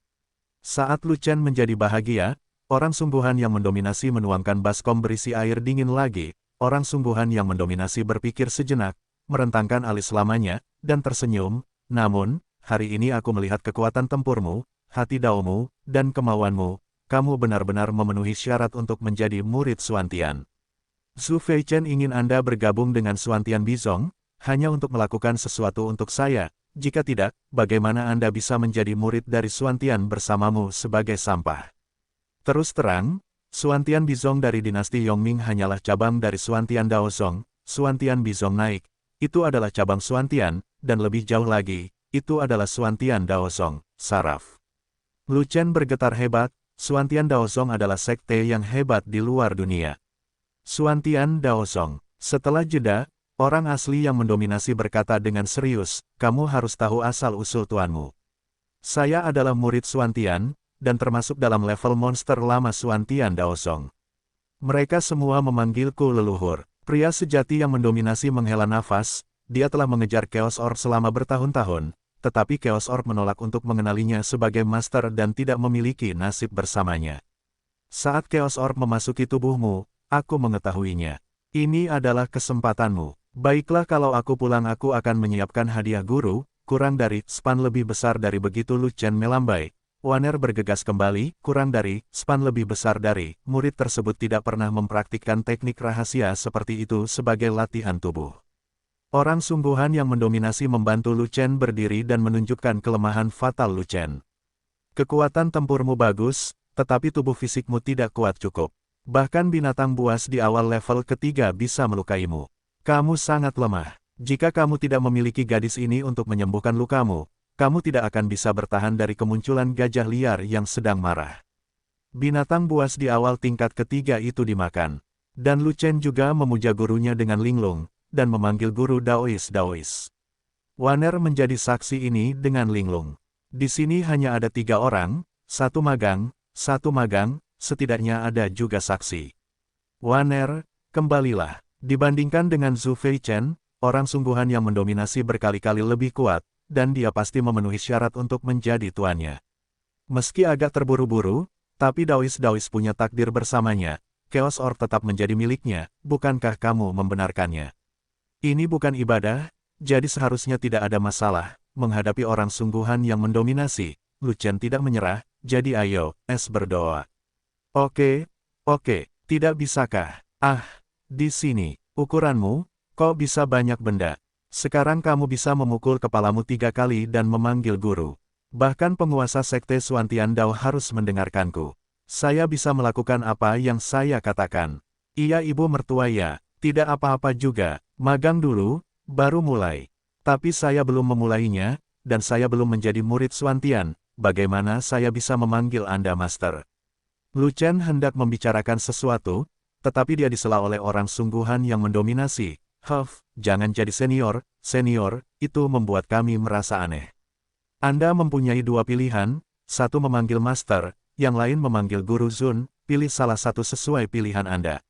Saat Lu Chen menjadi bahagia, orang sungguhan yang mendominasi menuangkan baskom berisi air dingin lagi. Orang sungguhan yang mendominasi berpikir sejenak, merentangkan alis lamanya, dan tersenyum. Namun, hari ini aku melihat kekuatan tempurmu, hati daomu, dan kemauanmu. Kamu benar-benar memenuhi syarat untuk menjadi murid Suantian. Zhu Feichen ingin Anda bergabung dengan Suantian Bizong, hanya untuk melakukan sesuatu untuk saya. Jika tidak, bagaimana Anda bisa menjadi murid dari Suantian bersamamu sebagai sampah? Terus terang, Suantian Bizong dari dinasti Yongming hanyalah cabang dari Suantian Daozong. Suantian Bizong naik, itu adalah cabang Suantian, dan lebih jauh lagi, itu adalah Suantian Daozong, saraf. Lu Chen bergetar hebat, Suantian Daozong adalah sekte yang hebat di luar dunia. Suantian Daozong. Setelah jeda, orang asli yang mendominasi berkata dengan serius, kamu harus tahu asal-usul tuanmu. Saya adalah murid Suantian, dan termasuk dalam level monster lama Suantian Daozong. Mereka semua memanggilku leluhur. Pria sejati yang mendominasi menghela nafas, dia telah mengejar Chaos Orb selama bertahun-tahun, tetapi Chaos Orb menolak untuk mengenalinya sebagai master dan tidak memiliki nasib bersamanya. Saat Chaos Orb memasuki tubuhmu, aku mengetahuinya. Ini adalah kesempatanmu. Baiklah kalau aku pulang aku akan menyiapkan hadiah guru, kurang dari span lebih besar dari begitu Lu Chen melambai. Waner bergegas kembali, kurang dari span lebih besar dari, murid tersebut tidak pernah mempraktikkan teknik rahasia seperti itu sebagai latihan tubuh. Orang sungguhan yang mendominasi membantu Lu Chen berdiri dan menunjukkan kelemahan fatal Lu Chen. Kekuatan tempurmu bagus, tetapi tubuh fisikmu tidak kuat cukup. Bahkan binatang buas di awal level ketiga bisa melukaimu. Kamu sangat lemah. Jika kamu tidak memiliki gadis ini untuk menyembuhkan lukamu, kamu tidak akan bisa bertahan dari kemunculan gajah liar yang sedang marah. Binatang buas di awal tingkat ketiga itu dimakan. Dan Lu Chen juga memuja gurunya dengan linglung, dan memanggil guru Daois. Waner menjadi saksi ini dengan linglung. Di sini hanya ada 3 orang, satu magang, setidaknya ada juga saksi. Waner, kembalilah. Dibandingkan dengan Zhu Feichen, orang sungguhan yang mendominasi berkali-kali lebih kuat, dan dia pasti memenuhi syarat untuk menjadi tuannya. Meski agak terburu-buru, tapi Daois punya takdir bersamanya. Chaos Orb tetap menjadi miliknya, bukankah kamu membenarkannya? Ini bukan ibadah, jadi seharusnya tidak ada masalah. Menghadapi orang sungguhan yang mendominasi, Lu Chen tidak menyerah, jadi ayo, berdoa. Oke, tidak bisakah? Di sini, ukuranmu, kok bisa banyak benda. Sekarang kamu bisa memukul kepalamu 3 kali dan memanggil guru. Bahkan penguasa sekte Suantian Dao harus mendengarkanku. Saya bisa melakukan apa yang saya katakan. Iya ibu mertua ya, tidak apa-apa juga, magang dulu, baru mulai. Tapi saya belum memulainya, dan saya belum menjadi murid Suantian, bagaimana saya bisa memanggil Anda master? Lu Chen hendak membicarakan sesuatu, tetapi dia disela oleh orang sungguhan yang mendominasi. Jangan jadi senior, itu membuat kami merasa aneh. Anda mempunyai 2 pilihan, satu memanggil master, yang lain memanggil guru Zun, pilih salah satu sesuai pilihan Anda.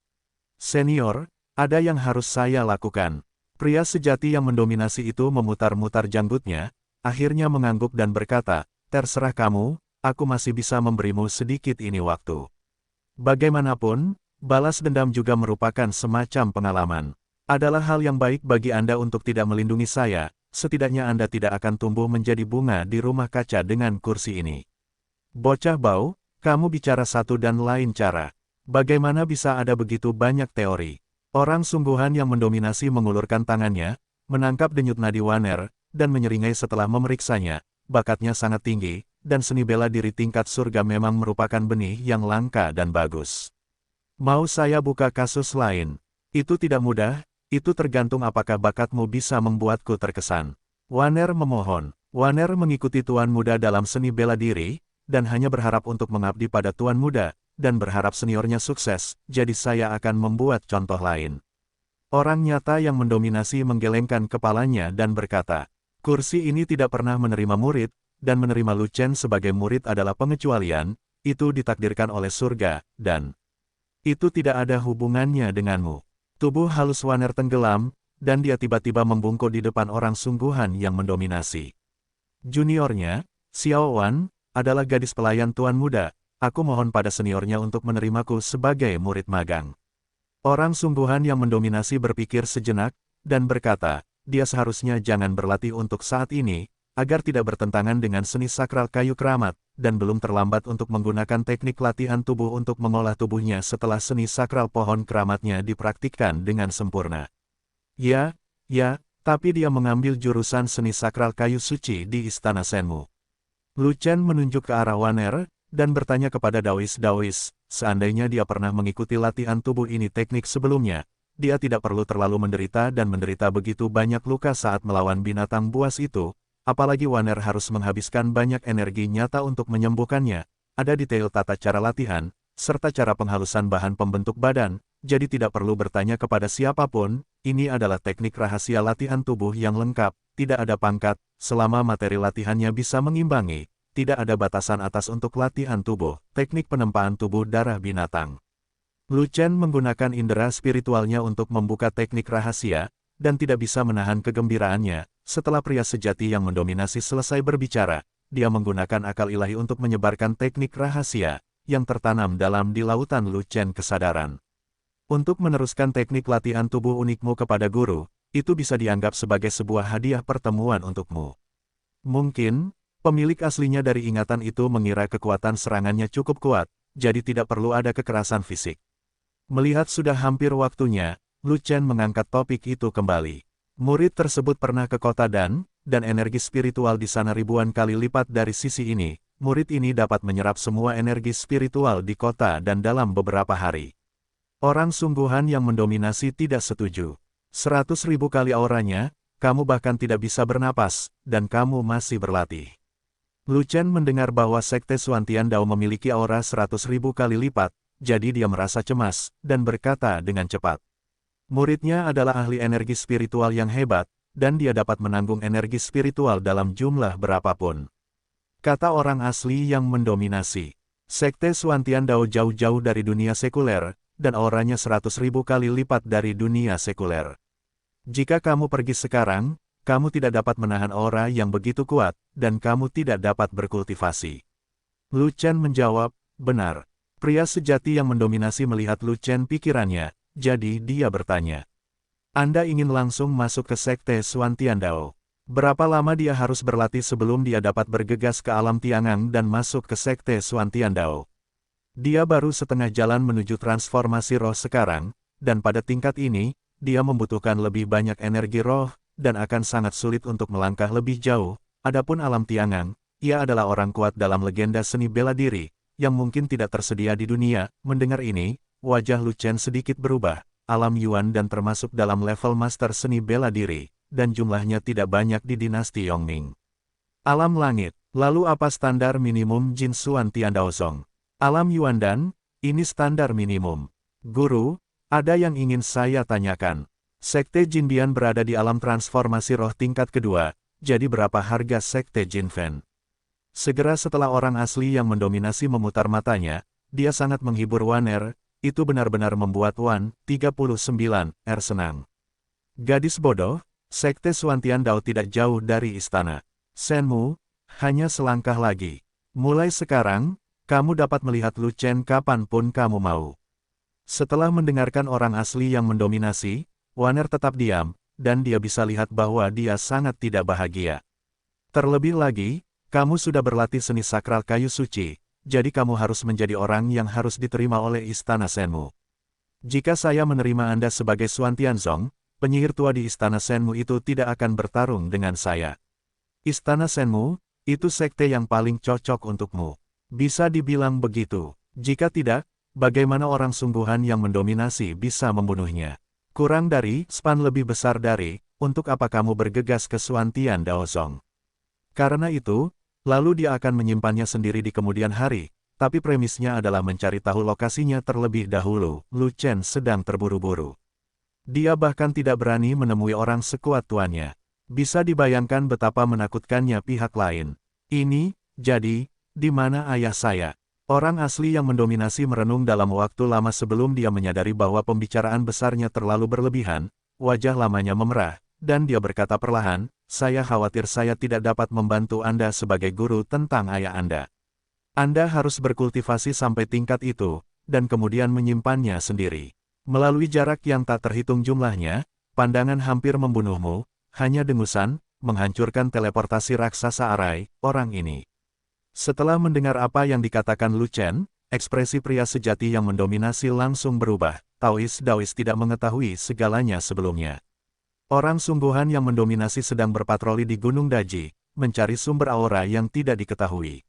Senior, ada yang harus saya lakukan. Pria sejati yang mendominasi itu memutar-mutar janggutnya, akhirnya mengangguk dan berkata, terserah kamu, aku masih bisa memberimu sedikit ini waktu. Bagaimanapun, balas dendam juga merupakan semacam pengalaman. Adalah hal yang baik bagi Anda untuk tidak melindungi saya, setidaknya Anda tidak akan tumbuh menjadi bunga di rumah kaca dengan kursi ini. Bocah bau, kamu bicara satu dan lain cara. Bagaimana bisa ada begitu banyak teori? Orang sungguhan yang mendominasi mengulurkan tangannya, menangkap denyut nadi Waner, dan menyeringai setelah memeriksanya. Bakatnya sangat tinggi, dan seni bela diri tingkat surga memang merupakan benih yang langka dan bagus. Mau saya buka kasus lain? Itu tidak mudah, itu tergantung apakah bakatmu bisa membuatku terkesan. Waner memohon. Waner mengikuti tuan muda dalam seni bela diri, dan hanya berharap untuk mengabdi pada tuan muda, dan berharap seniornya sukses, jadi saya akan membuat contoh lain. Orang nyata yang mendominasi menggelengkan kepalanya dan berkata, kursi ini tidak pernah menerima murid, dan menerima Lu Chen sebagai murid adalah pengecualian, itu ditakdirkan oleh surga, dan itu tidak ada hubungannya denganmu. Tubuh halus Waner tenggelam, dan dia tiba-tiba membungkuk di depan orang sungguhan yang mendominasi. Juniornya, Xiao Wan, adalah gadis pelayan tuan muda. Aku mohon pada seniornya untuk menerimaku sebagai murid magang. Orang sungguhan yang mendominasi berpikir sejenak, dan berkata, dia seharusnya jangan berlatih untuk saat ini, agar tidak bertentangan dengan seni sakral kayu keramat, dan belum terlambat untuk menggunakan teknik latihan tubuh untuk mengolah tubuhnya setelah seni sakral pohon keramatnya dipraktikkan dengan sempurna. Ya, tapi dia mengambil jurusan seni sakral kayu suci di Istana Shenmu. Lu Chen menunjuk ke arah Waner, dan bertanya kepada Daois, seandainya dia pernah mengikuti latihan tubuh ini teknik sebelumnya, dia tidak perlu terlalu menderita dan menderita begitu banyak luka saat melawan binatang buas itu, apalagi Waner harus menghabiskan banyak energi nyata untuk menyembuhkannya, ada detail tata cara latihan, serta cara penghalusan bahan pembentuk badan, jadi tidak perlu bertanya kepada siapapun, ini adalah teknik rahasia latihan tubuh yang lengkap, tidak ada pangkat, selama materi latihannya bisa mengimbangi. Tidak ada batasan atas untuk latihan tubuh, teknik penempaan tubuh darah binatang. Lu Chen menggunakan indera spiritualnya untuk membuka teknik rahasia, dan tidak bisa menahan kegembiraannya. Setelah pria sejati yang mendominasi selesai berbicara, dia menggunakan akal ilahi untuk menyebarkan teknik rahasia, yang tertanam dalam di lautan Lu Chen kesadaran. Untuk meneruskan teknik latihan tubuh unikmu kepada guru, itu bisa dianggap sebagai sebuah hadiah pertemuan untukmu. Mungkin, pemilik aslinya dari ingatan itu mengira kekuatan serangannya cukup kuat, jadi tidak perlu ada kekerasan fisik. Melihat sudah hampir waktunya, Lu Chen mengangkat topik itu kembali. Murid tersebut pernah ke kota dan energi spiritual di sana ribuan kali lipat dari sisi ini. Murid ini dapat menyerap semua energi spiritual di kota dan dalam beberapa hari. Orang sungguhan yang mendominasi tidak setuju. 100.000 kali auranya, kamu bahkan tidak bisa bernapas, dan kamu masih berlatih. Lu Chen mendengar bahwa Sekte Xuantian Dao memiliki aura 100.000 kali lipat, jadi dia merasa cemas, dan berkata dengan cepat. Muridnya adalah ahli energi spiritual yang hebat, dan dia dapat menanggung energi spiritual dalam jumlah berapapun. Kata orang asli yang mendominasi. Sekte Xuantian Dao jauh-jauh dari dunia sekuler, dan auranya 100.000 kali lipat dari dunia sekuler. Jika kamu pergi sekarang, kamu tidak dapat menahan aura yang begitu kuat, dan kamu tidak dapat berkultivasi. Lu Chen menjawab, benar. Pria sejati yang mendominasi melihat Lu Chen pikirannya, jadi dia bertanya. Anda ingin langsung masuk ke Sekte Xuantian Dao. Berapa lama dia harus berlatih sebelum dia dapat bergegas ke alam Tiangang dan masuk ke Sekte Xuantian Dao? Dia baru setengah jalan menuju transformasi roh sekarang, dan pada tingkat ini, dia membutuhkan lebih banyak energi roh, dan akan sangat sulit untuk melangkah lebih jauh. Adapun alam Tiangang, ia adalah orang kuat dalam legenda seni bela diri, yang mungkin tidak tersedia di dunia. Mendengar ini, wajah Lu Chen sedikit berubah. Alam Yuan dan termasuk dalam level master seni bela diri, dan jumlahnya tidak banyak di dinasti Yongning. Alam langit, lalu apa standar minimum Jin Xuantian Daozong? Alam Yuan dan, ini standar minimum. Guru, ada yang ingin saya tanyakan. Sekte Jinbian berada di alam transformasi roh tingkat kedua, jadi berapa harga Sekte Jinfen? Segera setelah orang asli yang mendominasi memutar matanya, dia sangat menghibur Waner, itu benar-benar membuat Wan, 39, senang. Gadis bodoh, Sekte Xuantian Dao tidak jauh dari istana Shenmu, hanya selangkah lagi. Mulai sekarang, kamu dapat melihat Lu Chen kapanpun kamu mau. Setelah mendengarkan orang asli yang mendominasi, Waner tetap diam, dan dia bisa lihat bahwa dia sangat tidak bahagia. Terlebih lagi, kamu sudah berlatih seni sakral kayu suci, jadi kamu harus menjadi orang yang harus diterima oleh Istana Shenmu. Jika saya menerima Anda sebagai Xuantian Zong, penyihir tua di Istana Shenmu itu tidak akan bertarung dengan saya. Istana Shenmu, itu sekte yang paling cocok untukmu. Bisa dibilang begitu. Jika tidak, bagaimana orang sungguhan yang mendominasi bisa membunuhnya? Kurang dari, span lebih besar dari, untuk apa kamu bergegas ke Xuantian Daozong? Karena itu, lalu dia akan menyimpannya sendiri di kemudian hari, tapi premisnya adalah mencari tahu lokasinya terlebih dahulu. Lu Chen sedang terburu-buru. Dia bahkan tidak berani menemui orang sekuat tuannya. Bisa dibayangkan betapa menakutkannya pihak lain. Ini, jadi, di mana ayah saya? Orang asli yang mendominasi merenung dalam waktu lama sebelum dia menyadari bahwa pembicaraan besarnya terlalu berlebihan, wajah lamanya memerah, dan dia berkata perlahan, "Saya khawatir saya tidak dapat membantu Anda sebagai guru tentang ayah Anda. Anda harus berkultivasi sampai tingkat itu, dan kemudian menyimpannya sendiri. Melalui jarak yang tak terhitung jumlahnya, pandangan hampir membunuhmu, hanya dengusan, menghancurkan teleportasi raksasa arai, orang ini." Setelah mendengar apa yang dikatakan Lu Chen, ekspresi pria sejati yang mendominasi langsung berubah. Daois tidak mengetahui segalanya sebelumnya. Orang sungguhan yang mendominasi sedang berpatroli di Gunung Daji, mencari sumber aura yang tidak diketahui.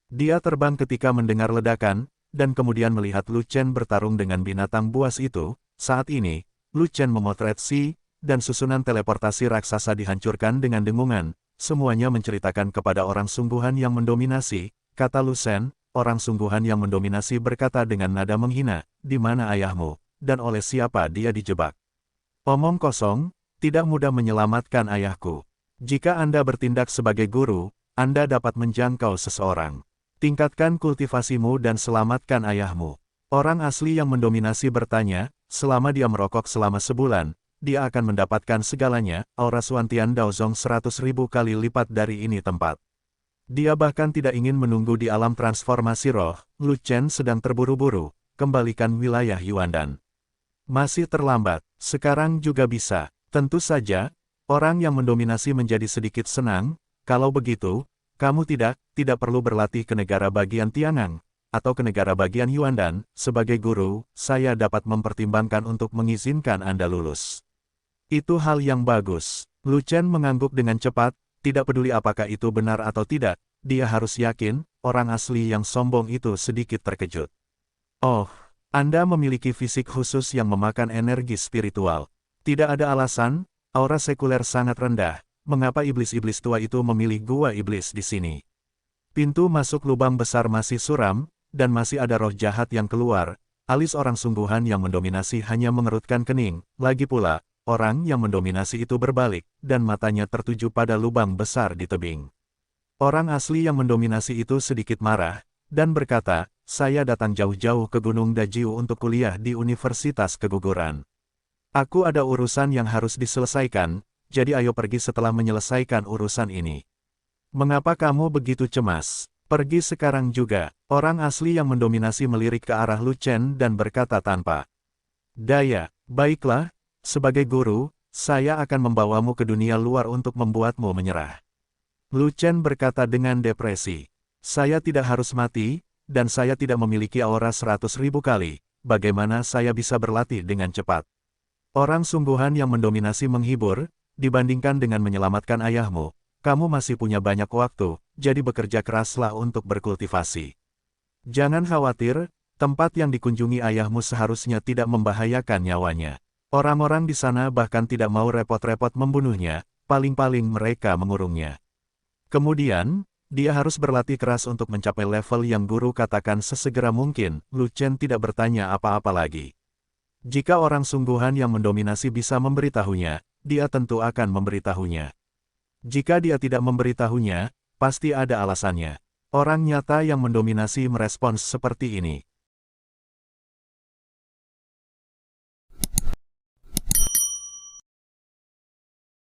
Dia terbang ketika mendengar ledakan, dan kemudian melihat Lu Chen bertarung dengan binatang buas itu. Saat ini, Lu Chen memotret dan susunan teleportasi raksasa dihancurkan dengan dengungan. Semuanya menceritakan kepada orang sungguhan yang mendominasi, kata Lu Chen. Orang sungguhan yang mendominasi berkata dengan nada menghina, "Di mana ayahmu, dan oleh siapa dia dijebak?" "Omong kosong, tidak mudah menyelamatkan ayahku. Jika Anda bertindak sebagai guru, Anda dapat menjangkau seseorang. Tingkatkan kultivasimu dan selamatkan ayahmu." Orang asli yang mendominasi bertanya, selama dia merokok selama sebulan, dia akan mendapatkan segalanya, aura Suantian Daozong 100.000 kali lipat dari ini tempat. Dia bahkan tidak ingin menunggu di alam transformasi roh. Lu Chen sedang terburu-buru, kembalikan wilayah Yuandan. Masih terlambat, sekarang juga bisa. Tentu saja, orang yang mendominasi menjadi sedikit senang. Kalau begitu, kamu tidak perlu berlatih ke negara bagian Tiangang, atau ke negara bagian Yuandan. Sebagai guru, saya dapat mempertimbangkan untuk mengizinkan Anda lulus. Itu hal yang bagus. Lu Chen mengangguk dengan cepat, tidak peduli apakah itu benar atau tidak, dia harus yakin. Orang asli yang sombong itu sedikit terkejut. "Oh, Anda memiliki fisik khusus yang memakan energi spiritual. Tidak ada alasan, aura sekuler sangat rendah, mengapa iblis-iblis tua itu memilih gua iblis di sini? Pintu masuk lubang besar masih suram, dan masih ada roh jahat yang keluar." Alis orang sungguhan yang mendominasi hanya mengerutkan kening. Lagi pula, orang yang mendominasi itu berbalik, dan matanya tertuju pada lubang besar di tebing. Orang asli yang mendominasi itu sedikit marah, dan berkata, "Saya datang jauh-jauh ke Gunung Dajiu untuk kuliah di Universitas Keguguran. Aku ada urusan yang harus diselesaikan, jadi ayo pergi setelah menyelesaikan urusan ini." "Mengapa kamu begitu cemas? Pergi sekarang juga." Orang asli yang mendominasi melirik ke arah Lu Chen dan berkata tanpa daya, "Baiklah. Sebagai guru, saya akan membawamu ke dunia luar untuk membuatmu menyerah." Lu Chen berkata dengan depresi, "Saya tidak harus mati, dan saya tidak memiliki aura 100.000 kali. Bagaimana saya bisa berlatih dengan cepat?" Orang sungguhan yang mendominasi menghibur, "Dibandingkan dengan menyelamatkan ayahmu, kamu masih punya banyak waktu, jadi bekerja keraslah untuk berkultivasi. Jangan khawatir, tempat yang dikunjungi ayahmu seharusnya tidak membahayakan nyawanya. Orang-orang di sana bahkan tidak mau repot-repot membunuhnya, paling-paling mereka mengurungnya. Kemudian, dia harus berlatih keras untuk mencapai level yang guru katakan sesegera mungkin." Lu Chen tidak bertanya apa-apa lagi. Jika orang sungguhan yang mendominasi bisa memberitahunya, dia tentu akan memberitahunya. Jika dia tidak memberitahunya, pasti ada alasannya. Orang nyata yang mendominasi merespons seperti ini.